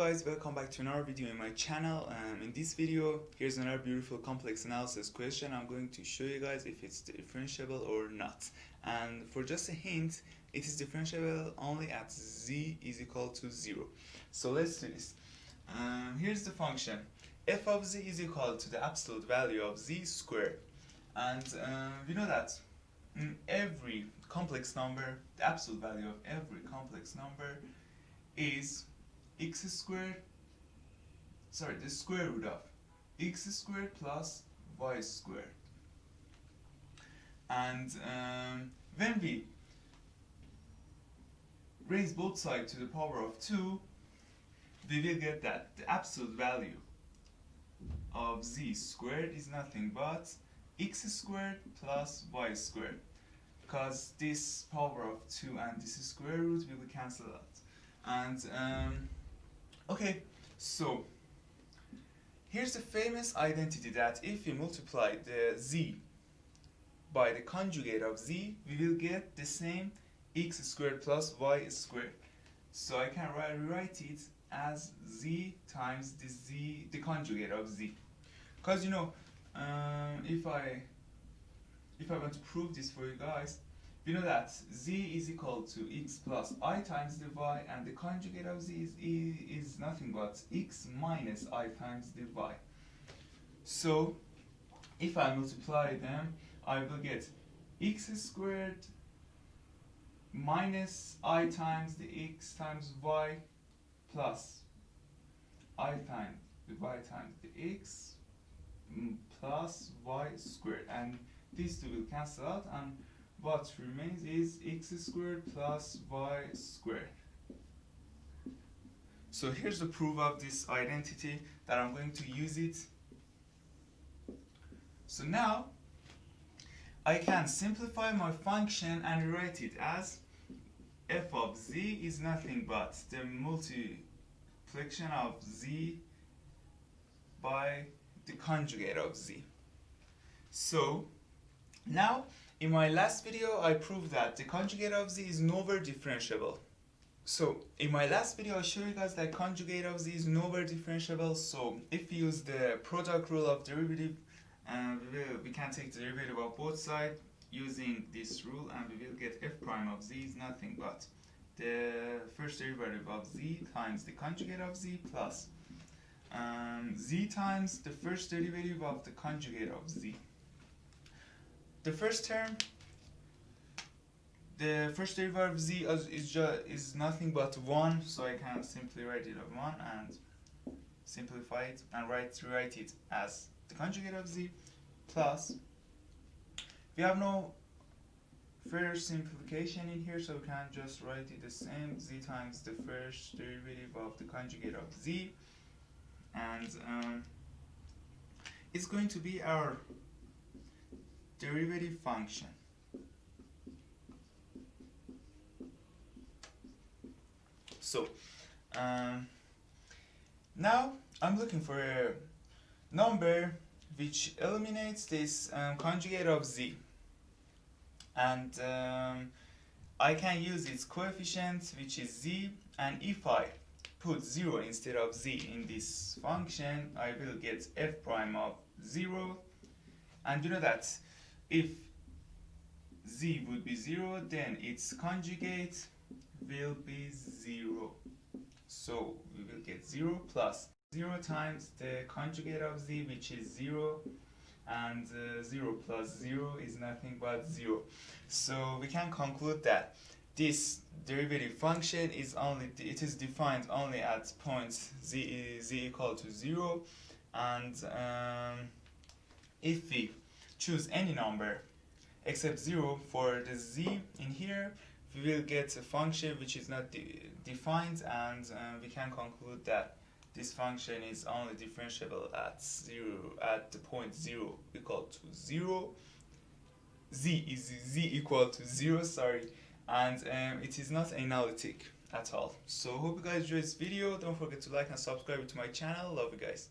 guys, welcome back to another video in my channel. In this video, here's another beautiful complex analysis question. I'm going to show you guys if it's differentiable or not. And for just a hint, it is differentiable only at z is equal to 0. So let's do this. Here's the function. F of z is equal to the absolute value of z squared. And we know that in every complex number, the absolute value of every complex number is the square root of x squared plus y squared. And when we raise both sides to the power of 2, we will get that the absolute value of z squared is nothing but x squared plus y squared, because this power of 2 and this square root will be cancelled out. And okay, so here's the famous identity that if we multiply the z by the conjugate of z, we will get the same x squared plus y squared. So I can rewrite it as z times the conjugate of z. Because you know, if I want to prove this for you guys, we know that z is equal to x plus I times the y, and the conjugate of z is nothing but x minus I times the y. So if I multiply them, I will get x squared minus I times the x times y plus I times the y times the x plus y squared, and these two will cancel out, and what remains is x squared plus y squared. So here's the proof of this identity that I'm going to use it. So now I can simplify my function and write it as f of z is nothing but the multiplication of z by the conjugate of z. So now in my last video I proved that the conjugate of z is nowhere differentiable. So in my last video I showed you guys that conjugate of z is nowhere differentiable. So if we use the product rule of derivative, we can take the derivative of both sides using this rule, and we will get f prime of z is nothing but the first derivative of z times the conjugate of z plus z times the first derivative of the conjugate of z. The first term, the first derivative of z is nothing but 1, so I can simply write it as 1 and simplify it and rewrite it as the conjugate of z plus, we have no further simplification in here, so we can just write it the same, z times the first derivative of the conjugate of z, and it's going to be our derivative function. So now I'm looking for a number which eliminates this conjugate of z, and I can use its coefficient, which is z, and if I put 0 instead of z in this function, I will get f prime of 0, and you know that if z would be 0, then its conjugate will be 0. So we will get 0 plus 0 times the conjugate of z, which is 0, and 0 plus 0 is nothing but 0. So we can conclude that this derivative function is defined only at points z equal to 0, and if we choose any number except 0 for the z in here, we will get a function which is not defined, and we can conclude that this function is only differentiable at the point 0 equal to 0. Z equal to 0, sorry, and it is not analytic at all. So hope you guys enjoyed this video. Don't forget to like and subscribe to my channel. Love you guys.